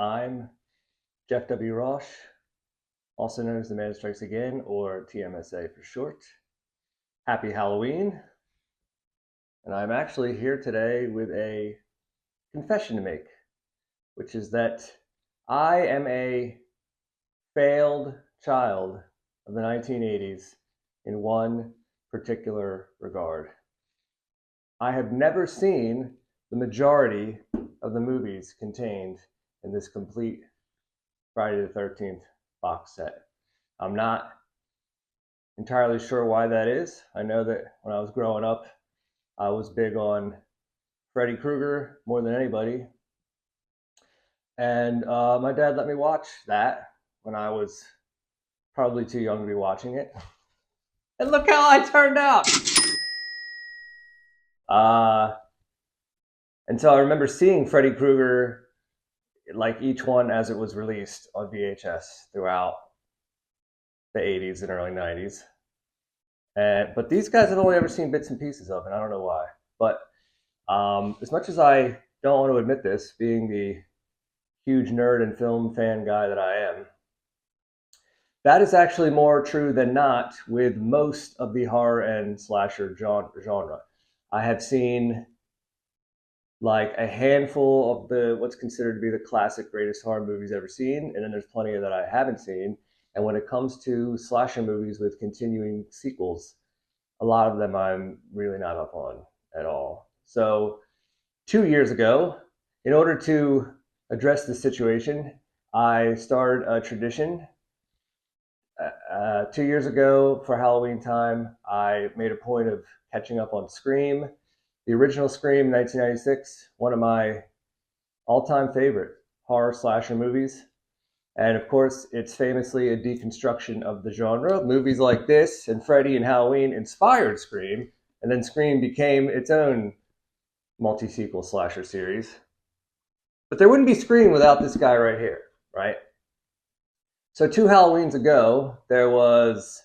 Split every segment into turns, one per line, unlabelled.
I'm Jeff W. Rosh, also known as The Man Strikes Again, or TMSA for short. Happy Halloween. And I'm actually here today with a confession to make, which is that I am a failed child of the 1980s in one particular regard. I have never seen the majority of the movies contained in this complete Friday the 13th box set. I'm not entirely sure why that is. I know that when I was growing up, I was big on Freddy Krueger more than anybody. And my dad let me watch that when I was probably too young to be watching it. And look how I turned out! And so I remember seeing Freddy Krueger, like each one as it was released on VHS throughout the 80s and early 90s. But these guys I've only ever seen bits and pieces of, and I don't know why. But as much as I don't want to admit this, being the huge nerd and film fan guy that I am, that is actually more true than not with most of the horror and slasher genre. I have seen like a handful of the what's considered to be the classic greatest horror movies ever seen, and then there's plenty that I haven't seen. And when it comes to slasher movies with continuing sequels, a lot of them I'm really not up on at all. So 2 years ago, in order to address this situation, I started a tradition. 2 years ago for Halloween time, I made a point of catching up on Scream. The original Scream, 1996, one of my all-time favorite horror slasher movies. And of course, it's famously a deconstruction of the genre. Movies like this and Freddy and Halloween inspired Scream, and then Scream became its own multi-sequel slasher series. But there wouldn't be Scream without this guy right here, right? So 2 Halloweens ago, there was,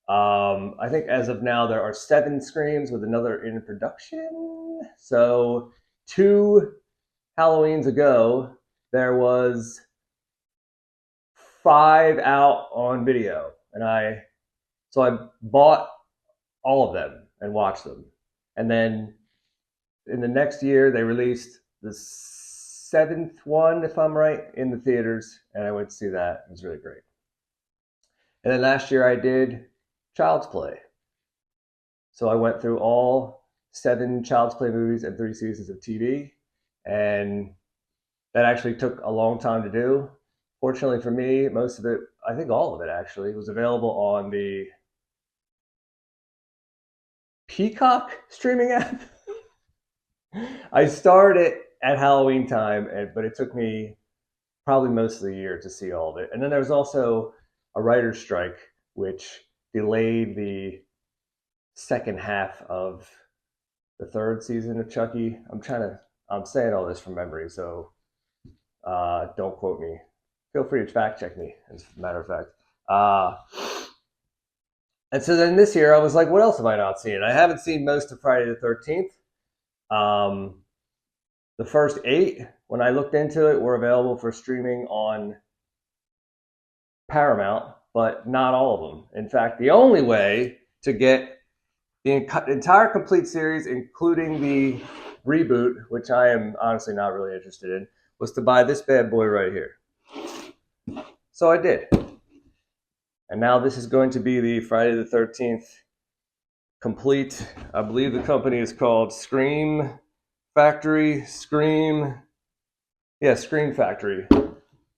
I think as of now, there are 7 Screams with another in production. So 2 Halloweens ago, there was 5 out on video. And I bought all of them and watched them. And then in the next year, they released the 7th one, if I'm right, in the theaters, and I went to see that. It was really great. And then last year I did Child's Play. So I went through all 7 Child's Play movies and 3 seasons of TV, and that actually took a long time to do. Fortunately for me, most of it, I think all of it actually, was available on the Peacock streaming app. I started at Halloween time, but it took me probably most of the year to see all of it. And then there was also a writer's strike, which delayed the second half of the 3rd season of Chucky. I'm saying all this from memory, so don't quote me. Feel free to fact check me, as a matter of fact. And so then this year I was like, what else have I not seen? I haven't seen most of Friday the 13th. The first 8, when I looked into it, were available for streaming on Paramount, but not all of them. In fact, the only way to get the entire complete series, including the reboot, which I am honestly not really interested in, was to buy this bad boy right here. So I did. And now this is going to be the Friday the 13th complete. I believe the company is called Scream Factory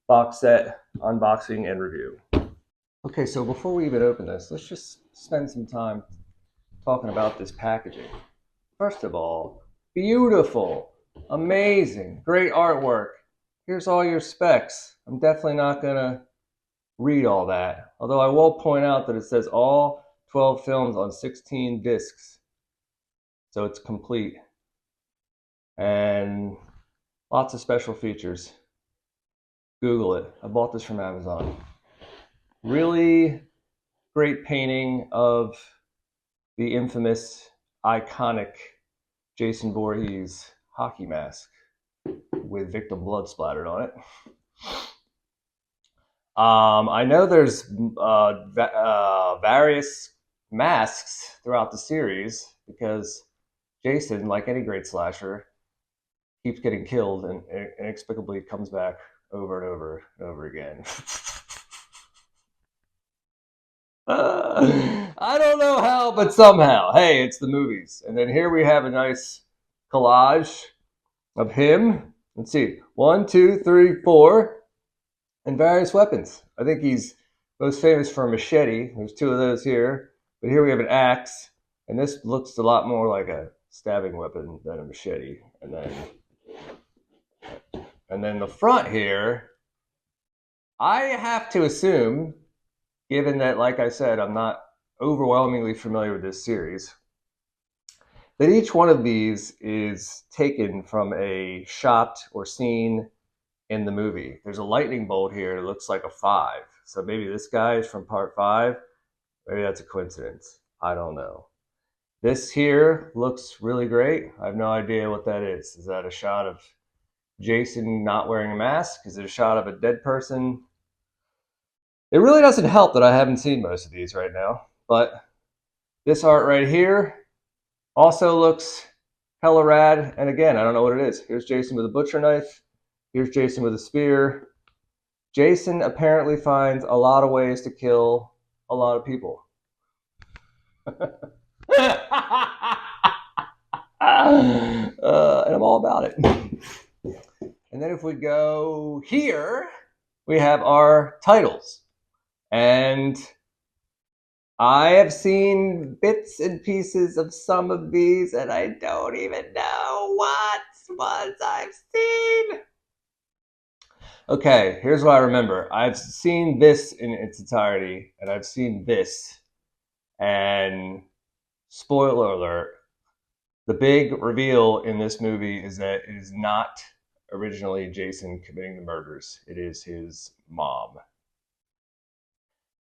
box set unboxing and review. Okay, so before we even open this, let's just spend some time talking about this packaging. First of all, beautiful, amazing, great artwork. Here's all your specs. I'm definitely not gonna read all that, although I will point out that it says all 12 films on 16 discs, so it's complete. And lots of special features. Google it. I bought this from Amazon. Really great painting of the infamous, iconic Jason Voorhees hockey mask with victim blood splattered on it. I know there's various masks throughout the series because Jason, like any great slasher, keeps getting killed and inexplicably comes back over and over and over again. I don't know how, but somehow. Hey, it's the movies. And then here we have a nice collage of him. Let's see. 1, 2, 3, 4. And various weapons. I think he's most famous for a machete. There's 2 of those here. But here we have an axe. And this looks a lot more like a stabbing weapon than a machete. And then the front here, I have to assume, given that, like I said, I'm not overwhelmingly familiar with this series, that each one of these is taken from a shot or scene in the movie. There's a lightning bolt here. It looks like a 5. So maybe this guy is from part 5. Maybe that's a coincidence. I don't know. This here looks really great. I have no idea what that is. Is that a shot of Jason not wearing a mask? Is it a shot of a dead person? It really doesn't help that I haven't seen most of these right now. But this art right here also looks hella rad. And again, I don't know what it is. Here's Jason with a butcher knife. Here's Jason with a spear. Jason apparently finds a lot of ways to kill a lot of people. And I'm all about it. And then if we go here, we have our titles. And I have seen bits and pieces of some of these, and I don't even know what ones I've seen. Okay, here's what I remember. I've seen this in its entirety, and I've seen this. And spoiler alert, the big reveal in this movie is that it is not originally Jason committing the murders. It is his mom.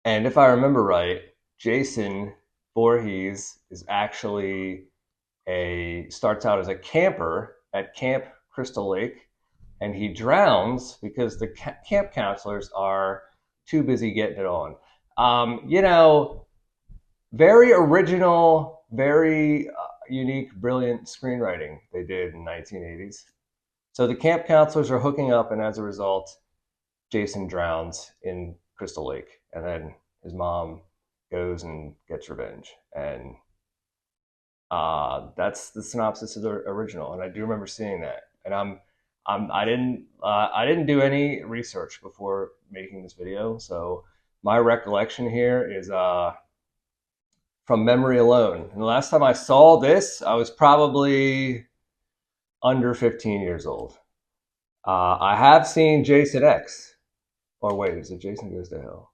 And if I remember right, Jason Voorhees is actually starts out as a camper at Camp Crystal Lake, and he drowns because the camp counselors are too busy getting it on. Very original, very unique, brilliant screenwriting they did in the 1980s. So the camp counselors are hooking up, and as a result, Jason drowns in Crystal Lake, and then his mom goes and gets revenge. And that's the synopsis of the original, and I do remember seeing that. And I didn't do any research before making this video, so my recollection here is from memory alone. And the last time I saw this, I was probably under 15 years old. I have seen Jason X. Or wait, is it Jason Goes to Hell?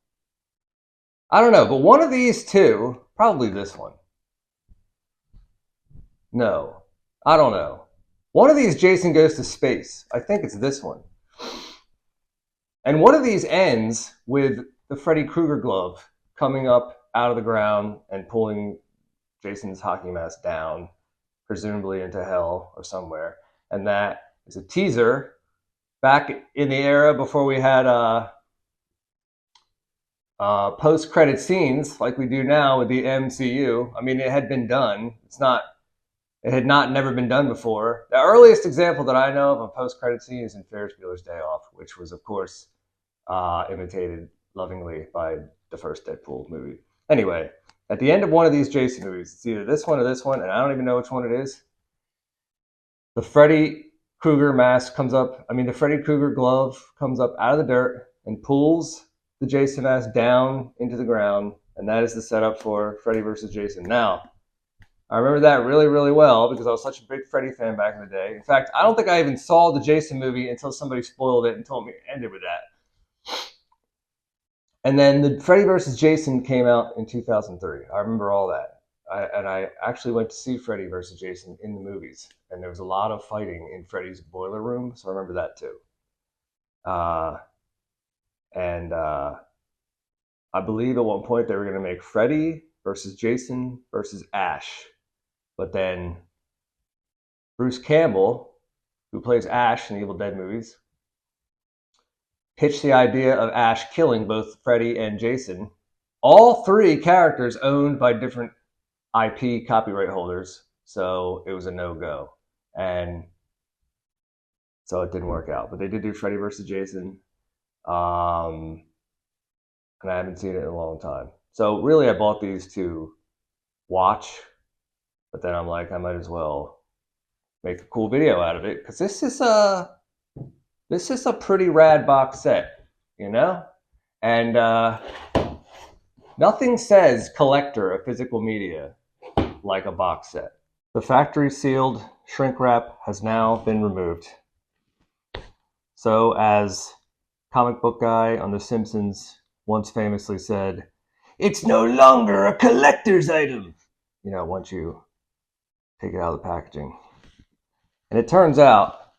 I don't know, but one of these two, probably this one. No, I don't know. One of these Jason Goes to Space. I think it's this one. And one of these ends with the Freddy Krueger glove coming up out of the ground and pulling Jason's hockey mask down, presumably into hell or somewhere. And that is a teaser back in the era before we had post-credit scenes like we do now with the MCU. I mean, it had been done. It had not never been done before. The earliest example that I know of a post-credit scene is in Ferris Bueller's Day Off, which was, of course, imitated lovingly by the first Deadpool movie. Anyway, at the end of one of these Jason movies, it's either this one or this one, and I don't even know which one it is. The Freddy Krueger mask comes up, the Freddy Krueger glove comes up out of the dirt and pulls the Jason mask down into the ground, and that is the setup for Freddy vs. Jason. Now, I remember that really, really well because I was such a big Freddy fan back in the day. In fact, I don't think I even saw the Jason movie until somebody spoiled it and told me it ended with that. And then the Freddy vs. Jason came out in 2003. I remember all that. I actually went to see Freddy vs. Jason in the movies, and there was a lot of fighting in Freddy's boiler room, so I remember that too. I believe at one point they were going to make Freddy versus Jason versus Ash, but then Bruce Campbell, who plays Ash in the Evil Dead movies, pitched the idea of Ash killing both Freddy and Jason. All three characters owned by different IP copyright holders, so it was a no-go. And so it didn't work out. But they did do Freddy versus Jason. And I haven't seen it in a long time. So really I bought these to watch, but then I'm like, I might as well make a cool video out of it, because this is a pretty rad box set, you know? And nothing says collector of physical media like a box set. The factory sealed shrink wrap has now been removed. So as comic book guy on The Simpsons once famously said, "It's no longer a collector's item," you know, once you take it out of the packaging. And it turns out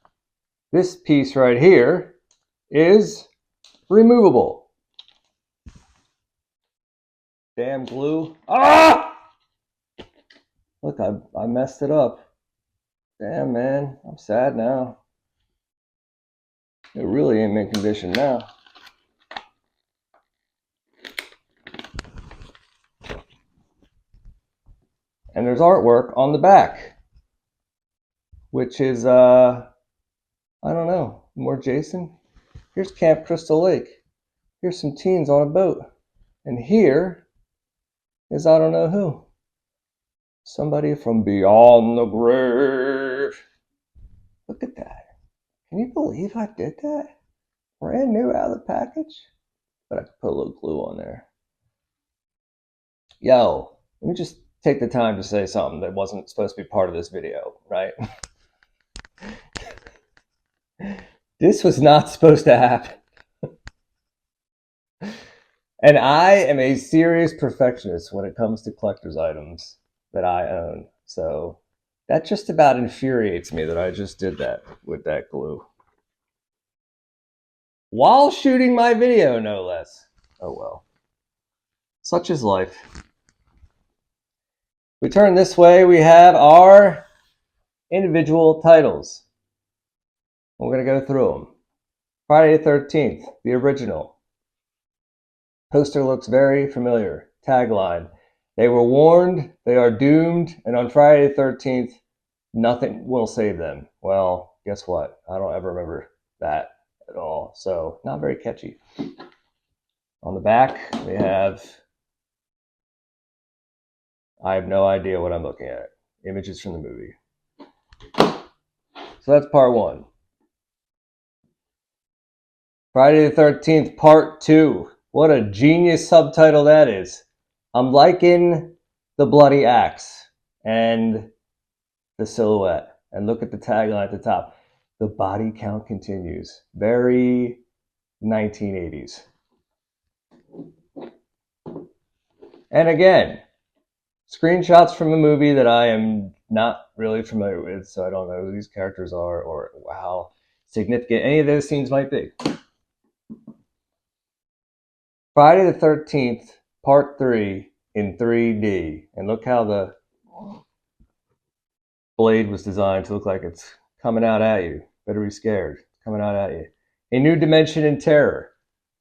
this piece right here is removable. Damn glue. Ah! Look, I messed it up. Damn, man. I'm sad now. It really ain't mint condition now. And there's artwork on the back, which is, I don't know, more Jason. Here's Camp Crystal Lake. Here's some teens on a boat. And here is I don't know who. Somebody from beyond the grave. Look at that. Can you believe I did that? Brand new out of the package? But I could put a little glue on there. Yo, let me just take the time to say something that wasn't supposed to be part of this video, right? This was not supposed to happen. And I am a serious perfectionist when it comes to collector's items that I own. So that just about infuriates me that I just did that with that glue. While shooting my video, no less. Oh well. Such is life. We turn this way, we have our individual titles. We're going to go through them. Friday the 13th, the original. Poster looks very familiar. Tagline: "They were warned, they are doomed, and on Friday the 13th, nothing will save them." Well, guess what? I don't ever remember that at all. So, not very catchy. On the back, we have, I have no idea what I'm looking at. Images from the movie. So that's part one. Friday the 13th, part two. What a genius subtitle that is. I'm liking the bloody axe and the silhouette. And look at the tagline at the top. The body count continues. Very 1980s. And again, screenshots from a movie that I am not really familiar with, so I don't know who these characters are or how significant any of those scenes might be. Friday the 13th, part 3 in 3D. And look how the blade was designed to look like it's coming out at you. Better be scared. It's coming out at you. A new dimension in terror.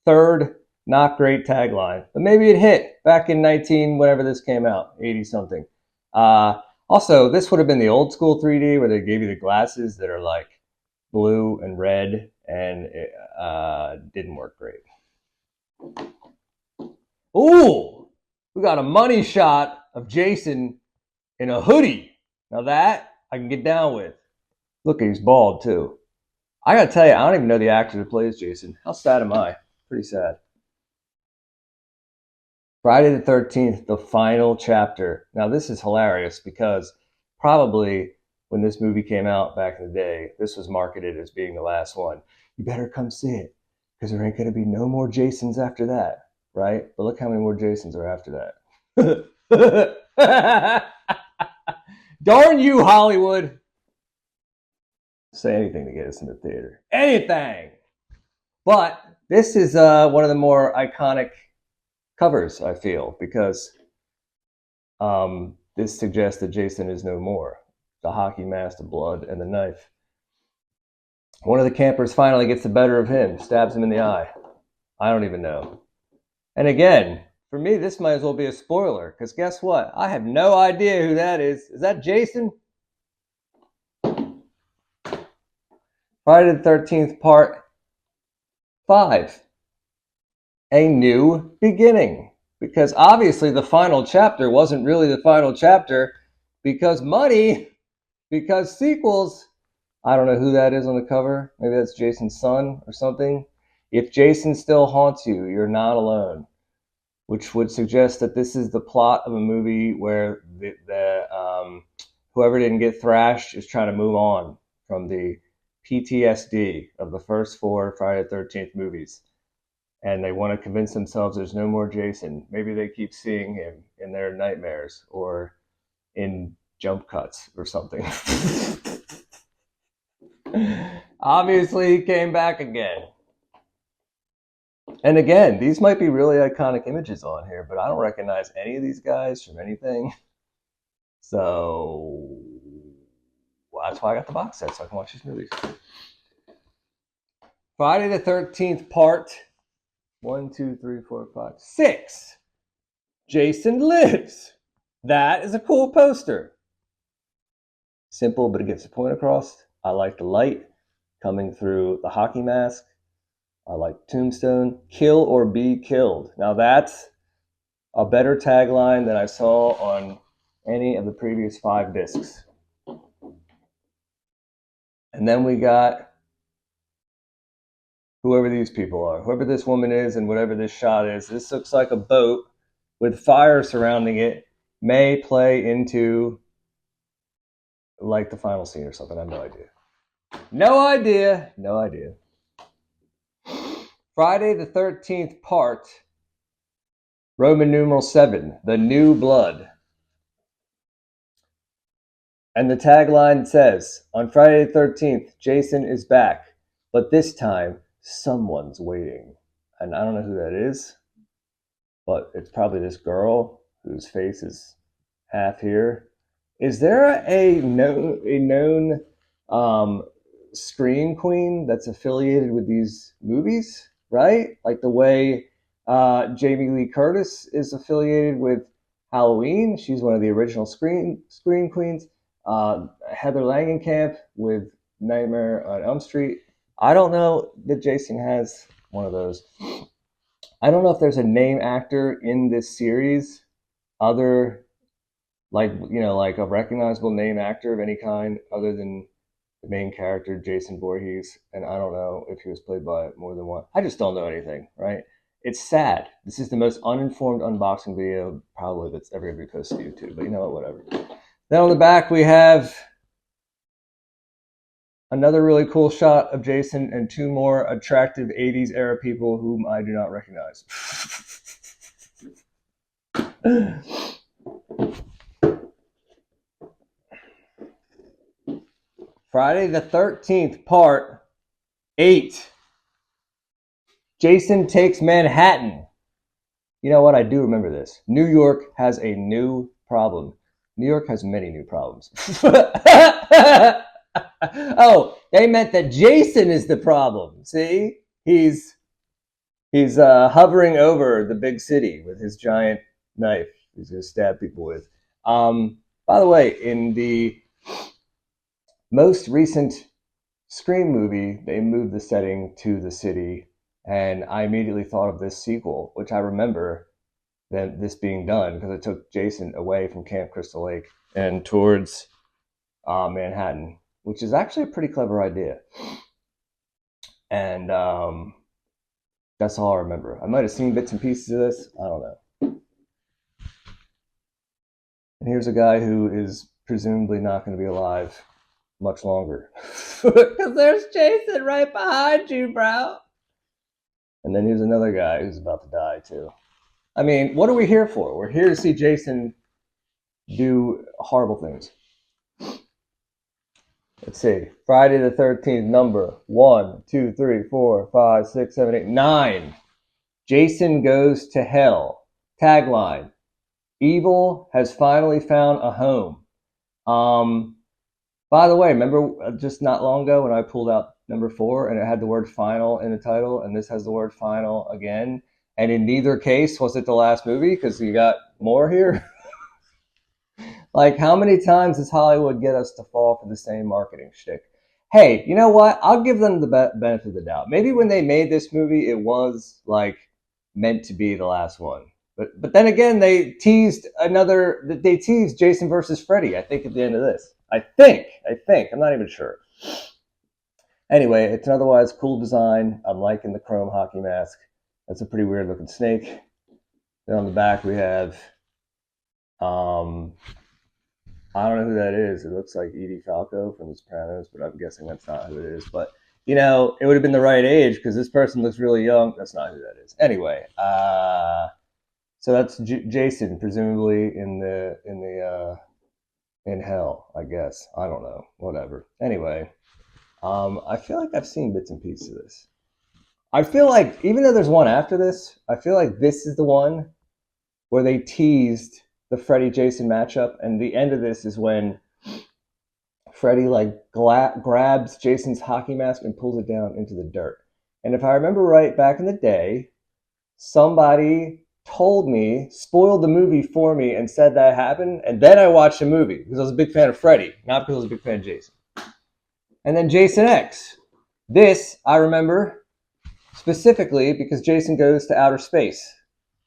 Third, not great tagline. But maybe it hit back in 19, whenever this came out, 80 something. Also, this would have been the old school 3D where they gave you the glasses that are like blue and red, and it didn't work great. Ooh, we got a money shot of Jason in a hoodie. Now that I can get down with. Look, he's bald too. I gotta tell you, I don't even know the actor who plays Jason. How sad am I? Pretty sad. Friday the 13th, the final chapter. Now this is hilarious because probably when this movie came out back in the day, this was marketed as being the last one. You better come see it because there ain't gonna be no more Jasons after that. Right? But look how many more Jasons are after that. Darn you, Hollywood. Say anything to get us in the theater. Anything! But this is one of the more iconic covers, I feel, because this suggests that Jason is no more. The hockey mask, the blood, and the knife. One of the campers finally gets the better of him, stabs him in the eye. I don't even know. And again, for me, this might as well be a spoiler, because guess what? I have no idea who that is. Is that Jason? Friday the 13th, part 5. A new beginning. Because obviously the final chapter wasn't really the final chapter because money, because sequels. I don't know who that is on the cover. Maybe that's Jason's son or something. If Jason still haunts you, you're not alone. Which would suggest that this is the plot of a movie where whoever didn't get thrashed is trying to move on from the PTSD of the first 4 Friday the 13th movies. And they want to convince themselves there's no more Jason. Maybe they keep seeing him in their nightmares or in jump cuts or something. Obviously, he came back again. And again, these might be really iconic images on here, but I don't recognize any of these guys from anything. So that's why I got the box set, so I can watch these movies. Friday the 13th, part 1, 2, 3, 4, 5, 6. Jason Lives. That is a cool poster. Simple, but it gets the point across. I like the light coming through the hockey mask. I like Tombstone. Kill or be killed. Now that's a better tagline than I saw on any of the previous 5 discs. And then we got whoever these people are, whoever this woman is and whatever this shot is. This looks like a boat with fire surrounding it. May play into like the final scene or something. I have no idea. No idea. Friday the 13th, part Roman numeral 7, The New Blood. And the tagline says, on Friday the 13th, Jason is back, but this time, someone's waiting. And I don't know who that is, but it's probably this girl whose face is half here. Is there a known scream queen that's affiliated with these movies, right? Like the way Jamie Lee Curtis is affiliated with Halloween. She's one of the original scream queens. Heather Langenkamp with Nightmare on Elm Street. I don't know that Jason has one of those. I don't know if there's a name actor in this series other, like a recognizable name actor of any kind other than the main character, Jason Voorhees. And I don't know if he was played by more than one. I just don't know anything, right? It's sad. This is the most uninformed unboxing video probably that's ever going to be posted to YouTube. But you know what, whatever. Then on the back, we have another really cool shot of Jason and 2 more attractive 80s era people whom I do not recognize. Friday the 13th, part 8. Jason Takes Manhattan. You know what? I do remember this. New York has a new problem. New York has many new problems. Oh, they meant that Jason is the problem. See? He's hovering over the big city with his giant knife he's going to stab people with. By the way, in the most recent Scream movie, they moved the setting to the city, and I immediately thought of this sequel, which I remember that this being done because it took Jason away from Camp Crystal Lake and towards Manhattan, which is actually a pretty clever idea. And that's all I remember. I might have seen bits and pieces of this. I don't know. And here's a guy who is presumably not going to be alive much longer. Because there's Jason right behind you, bro. And then here's another guy who's about to die, too. I mean, what are we here for? We're here to see Jason do horrible things. Let's see. Friday the 13th, number 1, 2, 3, 4, 5, 6, 7, 8, 9. Jason Goes to Hell. Tagline. Evil has finally found a home. By the way, remember just not long ago when I pulled out number 4, and it had the word final in the title, and this has the word final again. And in neither case was it the last movie, because you got more here. Like, how many times does Hollywood get us to fall for the same marketing shtick? Hey, you know what? I'll give them the benefit of the doubt. Maybe when they made this movie, it was like meant to be the last one. But then again, they teased Jason versus Freddy, I think, at the end of this. I think. I'm not even sure. Anyway, it's an otherwise cool design. I'm liking the chrome hockey mask. That's a pretty weird looking snake. Then on the back we have I don't know who that is. It looks like Edie Falco from The Sopranos, but I'm guessing that's not who it is. But, you know, it would have been the right age because this person looks really young. That's not who that is. Anyway, so that's Jason, presumably in hell, I guess. I don't know. Whatever. Anyway, I feel like I've seen bits and pieces of this. I feel like, even though there's one after this, I feel like this is the one where they teased the Freddy Jason matchup, and the end of this is when Freddy grabs Jason's hockey mask and pulls it down into the dirt. And if I remember right, back in the day, somebody told me, spoiled the movie for me, and said that happened, and then I watched the movie because I was a big fan of Freddy, not because I was a big fan of Jason. And then Jason X. This I remember specifically because Jason goes to outer space.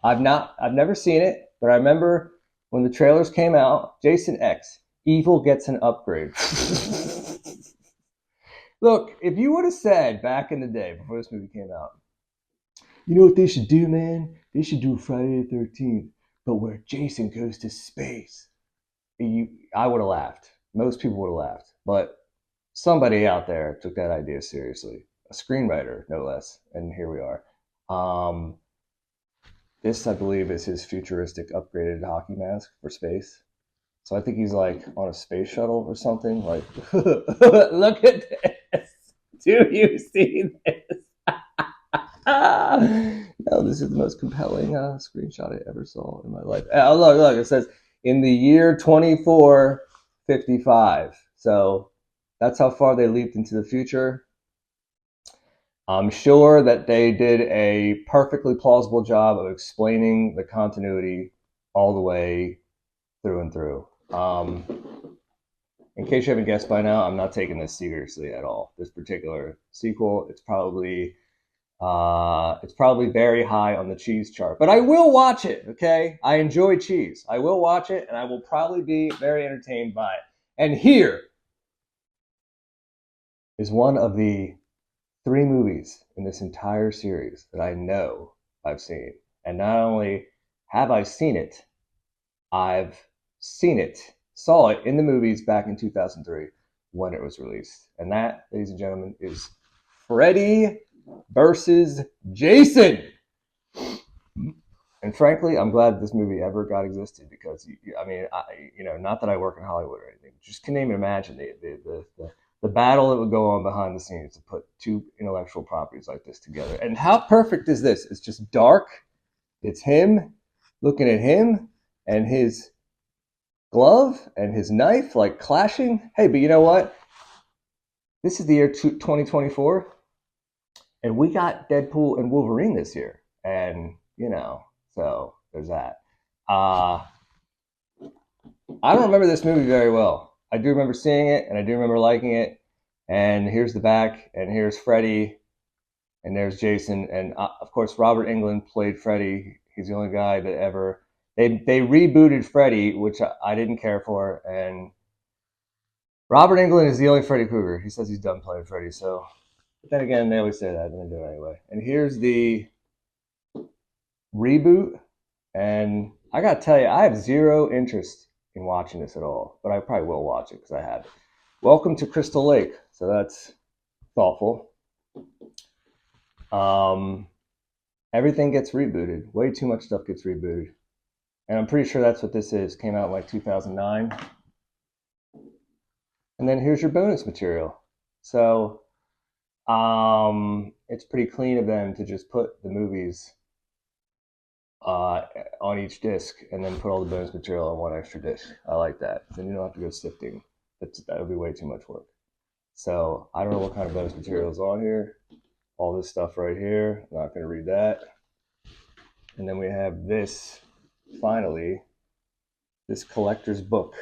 I've never seen it, but I remember when the trailers came out, Jason X, evil gets an upgrade. Look, if you would have said back in the day, before this movie came out, you know what they should do, man? They should do Friday the 13th, but where Jason goes to space. I would have laughed. Most people would have laughed. But somebody out there took that idea seriously. A screenwriter, no less. And here we are. This, I believe, is his futuristic upgraded hockey mask for space. So I think he's like on a space shuttle or something. Like, look at this. Do you see this? No, this is the most compelling screenshot I ever saw in my life. Oh, look, it says in the year 2455. So that's how far they leaped into the future. I'm sure that they did a perfectly plausible job of explaining the continuity all the way through and through. In case you haven't guessed by now, I'm not taking this seriously at all. This particular sequel, it's probably very high on the cheese chart, but I will watch it. Okay, I enjoy cheese. I will watch it, and I will probably be very entertained by it. And here is one of the 3 movies in this entire series that I know I've seen. And not only have I seen it, I've saw it in the movies back in 2003 when it was released. And that, ladies and gentlemen, is Freddy versus Jason. And frankly, I'm glad this movie ever got existed because, not that I work in Hollywood or anything, just can't even imagine the battle that would go on behind the scenes to put 2 intellectual properties like this together. And how perfect is this? It's just dark. It's him looking at him and his glove and his knife like clashing. Hey, but you know what? This is the year 2024, and we got Deadpool and Wolverine this year. And, so there's that. I don't remember this movie very well. I do remember seeing it, and I do remember liking it. And here's the back, and here's Freddy, and there's Jason, and of course Robert Englund played Freddy. He's the only guy that ever they rebooted Freddy, which I didn't care for, and Robert Englund is the only Freddy Krueger. He says he's done playing Freddy, so. But then again, they always say that, and they do it anyway. And here's the reboot, and I gotta tell you, I have zero interest in watching this at all, but I probably will watch it because I have it. Welcome to Crystal Lake, so that's thoughtful. Everything gets rebooted. Way too much stuff gets rebooted, and I'm pretty sure that's what this is. Came out in like 2009, and then here's your bonus material. So, it's pretty clean of them to just put the movies on each disc and then put all the bonus material on one extra disc. I like that. Then you don't have to go sifting. That would be way too much work. So I don't know what kind of bonus material is on here. All this stuff right here, I'm not going to read that. And then we have this, finally, this collector's book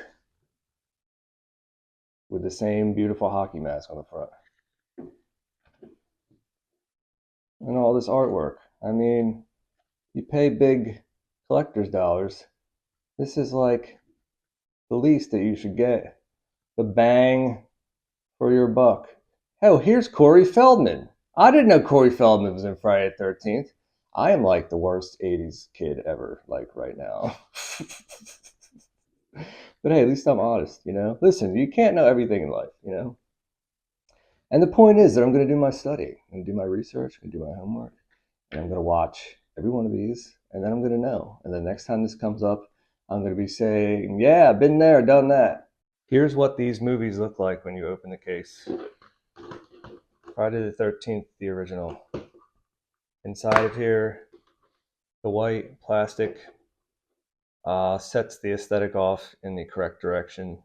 with the same beautiful hockey mask on the front. And all this artwork. I mean, you pay big collector's dollars. This is like the least that you should get. The bang for your buck. Hell, here's Corey Feldman. I didn't know Corey Feldman was in Friday the 13th. I am like the worst 80s kid ever, like right now. But hey, at least I'm honest, you know? Listen, you can't know everything in life, you know? And the point is that I'm going to do my study. I'm going to do my research. I'm going to do my homework. And I'm going to watch every one of these. And then I'm going to know. And the next time this comes up, I'm going to be saying, yeah, been there, done that. Here's what these movies look like when you open the case. Friday the 13th, the original. Inside of here, the white plastic sets the aesthetic off in the correct direction.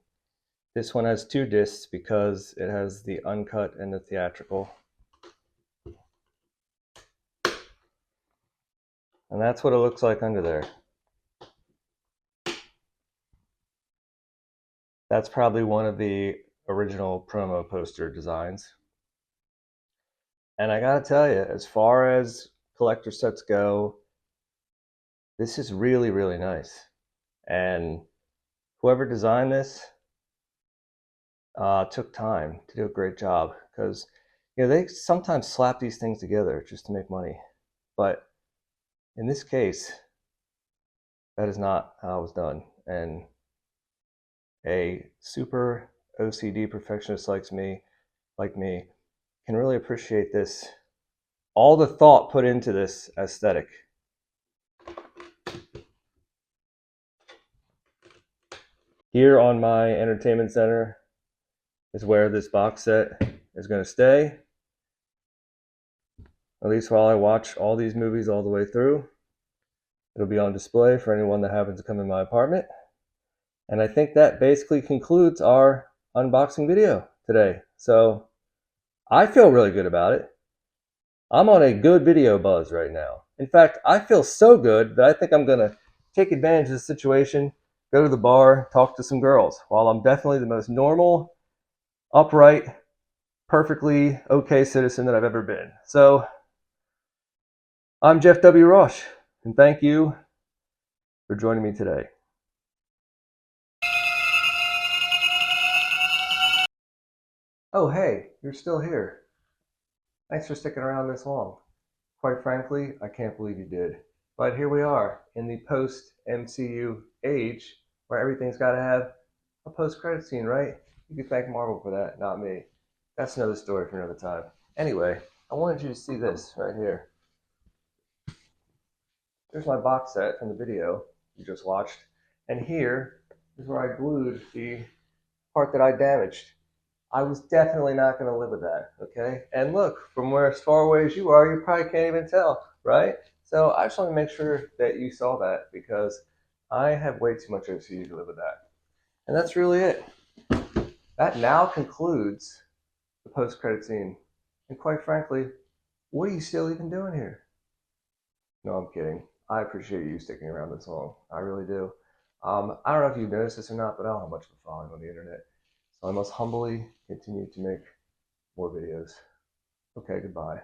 This one has 2 discs because it has the uncut and the theatrical. And that's what it looks like under there. That's probably one of the original promo poster designs. And I gotta tell you, as far as collector sets go, this is really, really nice. And whoever designed this took time to do a great job, because they sometimes slap these things together just to make money. But in this case, that is not how it was done. And a super OCD perfectionist like me, can really appreciate this. All the thought put into this aesthetic. Here on my entertainment center is where this box set is going to stay. At least while I watch all these movies all the way through. It'll be on display for anyone that happens to come in my apartment. And I think that basically concludes our unboxing video today. So I feel really good about it. I'm on a good video buzz right now. In fact, I feel so good that I think I'm going to take advantage of the situation, go to the bar, talk to some girls, while I'm definitely the most normal, upright, perfectly okay citizen that I've ever been. So I'm Jeff W. Roche, and thank you for joining me today. Oh, hey, you're still here. Thanks for sticking around this long. Quite frankly, I can't believe you did. But here we are in the post-MCU age where everything's got to have a post-credit scene, right? You can thank Marvel for that, not me. That's another story for another time. Anyway, I wanted you to see this right here. There's my box set from the video you just watched. And here is where I glued the part that I damaged. I was definitely not going to live with that, okay? And look, from where as far away as you are, you probably can't even tell, right? So I just want to make sure that you saw that, because I have way too much OCD to live with that. And that's really it. That now concludes the post-credit scene. And quite frankly, what are you still even doing here? No, I'm kidding. I appreciate you sticking around this long. I really do. I don't know if you've noticed this or not, but I don't have much of a following on the internet. So I must humbly continue to make more videos. Okay, goodbye.